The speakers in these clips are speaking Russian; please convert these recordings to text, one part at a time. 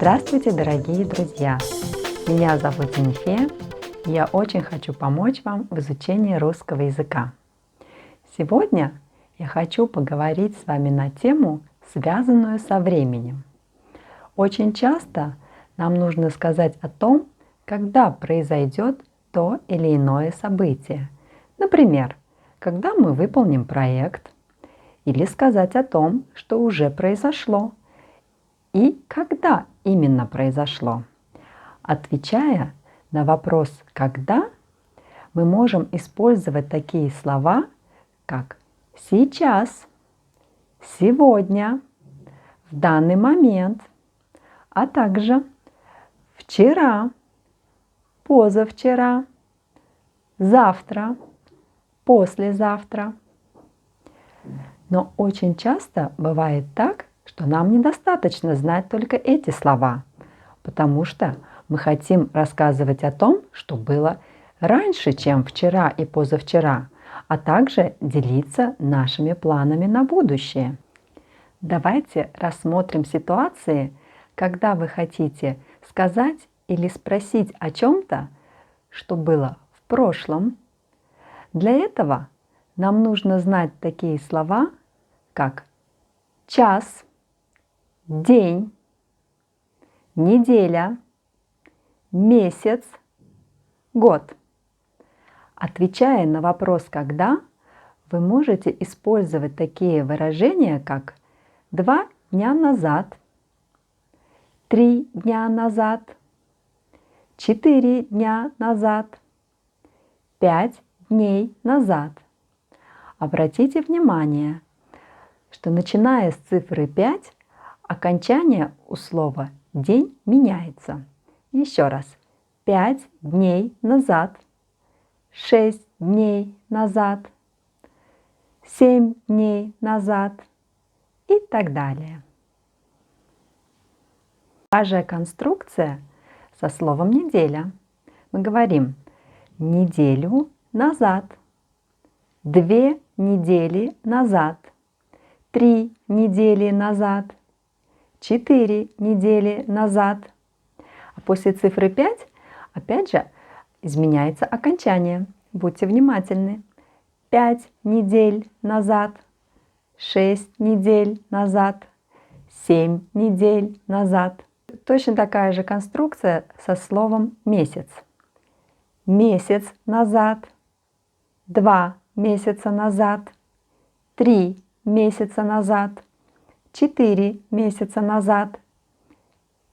Здравствуйте, дорогие друзья! Меня зовут Енифея, и я очень хочу помочь вам в изучении русского языка. Сегодня я хочу поговорить с вами на тему, связанную со временем. Очень часто нам нужно сказать о том, когда произойдет то или иное событие. Например, когда мы выполним проект, или сказать о том, что уже произошло, и когда именно произошло. Отвечая на вопрос «когда», мы можем использовать такие слова, как «сейчас», «сегодня», «в данный момент», а также «вчера», «позавчера», «завтра», «послезавтра». Но очень часто бывает так, что нам недостаточно знать только эти слова, потому что мы хотим рассказывать о том, что было раньше, чем вчера и позавчера, а также делиться нашими планами на будущее. Давайте рассмотрим ситуации, когда вы хотите сказать или спросить о чем-то, что было в прошлом. Для этого нам нужно знать такие слова, как час, день, неделя, месяц, год. Отвечая на вопрос «когда», вы можете использовать такие выражения, как 2 дня назад, 3 дня назад, 4 дня назад, 5 дней назад. Обратите внимание, что начиная с цифры 5, окончание у слова «день» меняется. Еще раз. 5 дней назад, 6 дней назад, 7 дней назад и так далее. Та же конструкция со словом «неделя». Мы говорим «неделю назад», 2 недели назад, 3 недели назад, 4 недели назад. А после цифры 5 опять же изменяется окончание. Будьте внимательны. 5 недель назад, 6 недель назад, 7 недель назад. Точно такая же конструкция со словом «месяц». Месяц назад, 2 месяца назад, 3 месяца назад, 4 месяца назад,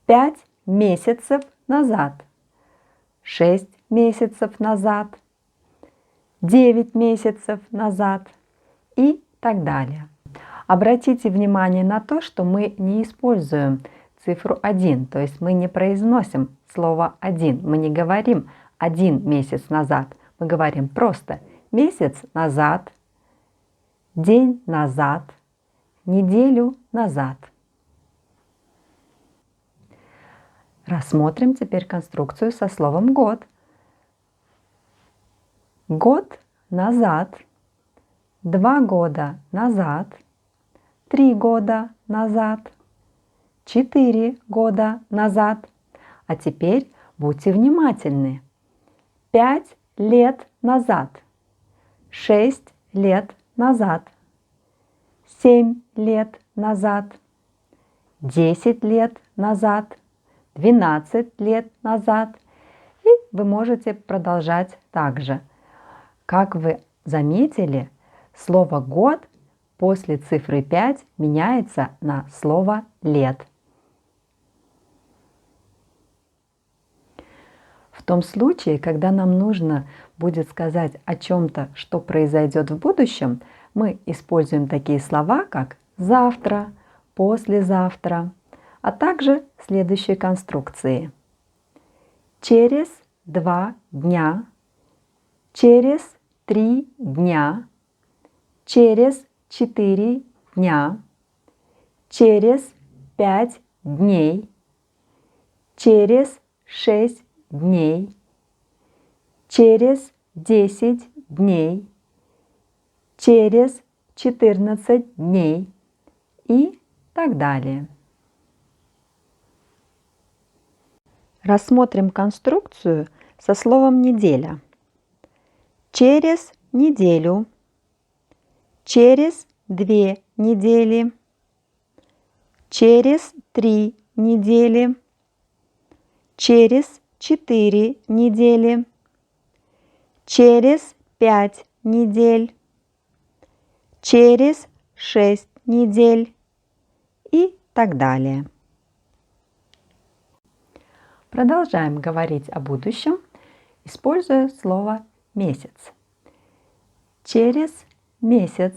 5 месяцев назад, 6 месяцев назад, 9 месяцев назад и так далее. Обратите внимание на то, что мы не используем цифру 1, то есть мы не произносим слово 1, мы не говорим 1 месяц назад, мы говорим просто месяц назад, день назад, неделю назад. Рассмотрим теперь конструкцию со словом «год». Год назад, 2 года назад, 3 года назад, 4 года назад. А теперь будьте внимательны. 5 лет назад, 6 лет назад, 7 лет назад, 10 лет назад, 12 лет назад. И вы можете продолжать также. Как вы заметили, слово «год» после цифры 5 меняется на слово «лет». В том случае, когда нам нужно будет сказать о чем-то, что произойдет в будущем, мы используем такие слова, как «завтра», «послезавтра», а также следующие конструкции. Через 2 дня, через 3 дня, через 4 дня, через 5 дней, через 6 дней, через 10 дней, через 14 дней и так далее. Рассмотрим конструкцию со словом «неделя». Через неделю, через 2 недели, через 3 недели, через 4 недели, через 5 недель, через 6 недель и так далее. Продолжаем говорить о будущем, используя слово «месяц». Через месяц,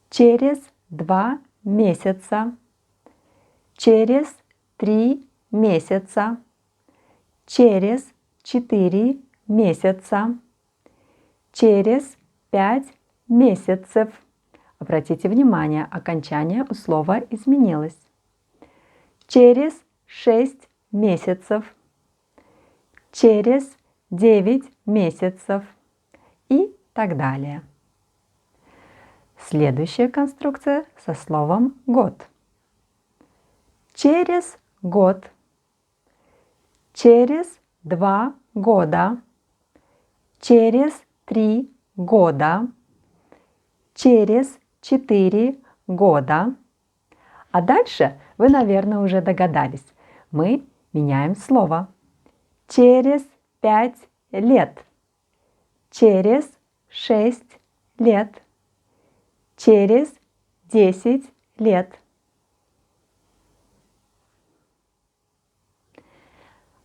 через 2 месяца, через 3 месяца, через 4 месяца, через 5 месяцев. Обратите внимание, окончание у слова изменилось. Через 6 месяцев, через 9 месяцев и так далее. Следующая конструкция со словом «год». Через год, через 2 года, через 3 года, через 4 года. А дальше вы, наверное, уже догадались. Мы меняем слово. Через 5 лет, через 6 лет, через 10 лет.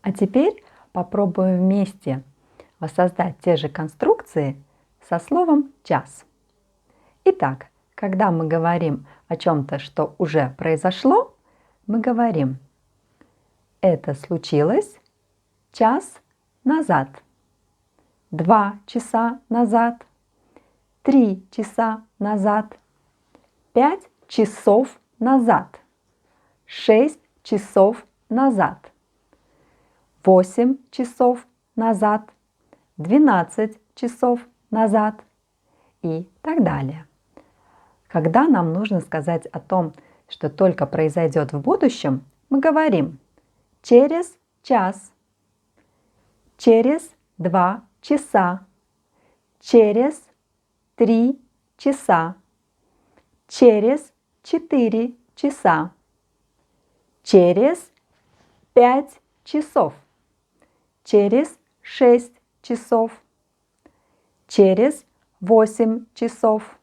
А теперь попробуем вместе воссоздать те же конструкции со словом «час». Итак, когда мы говорим о чем-то, что уже произошло, мы говорим: это случилось час назад, 2 часа назад, 3 часа назад, 5 часов назад, 6 часов назад, 8 часов назад, 12 часов назад и так далее. Когда нам нужно сказать о том, что только произойдет в будущем, мы говорим через час, через 2 часа, через 3 часа, через 4 часа, через 5 часов, через 6 часов, через 8 часов,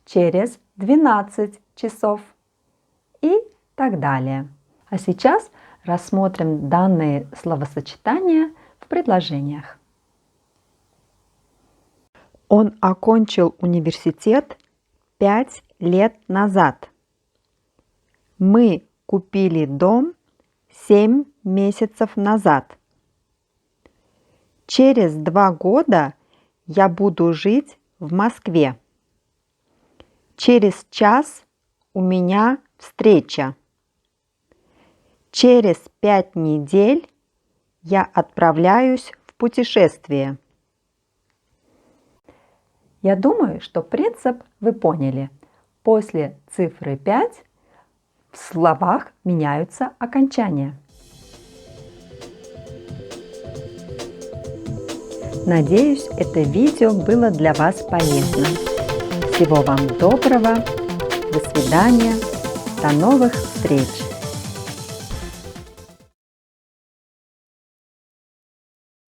через 12 часов и так далее. А сейчас рассмотрим данные словосочетания в предложениях. Он окончил университет 5 лет назад. Мы купили дом 7 месяцев назад. Через 2 года я буду жить в Москве. Через час у меня встреча. Через 5 недель я отправляюсь в путешествие. Я думаю, что принцип вы поняли. После цифры 5 в словах меняются окончания. Надеюсь, это видео было для вас полезным. Всего вам доброго, до свидания, до новых встреч!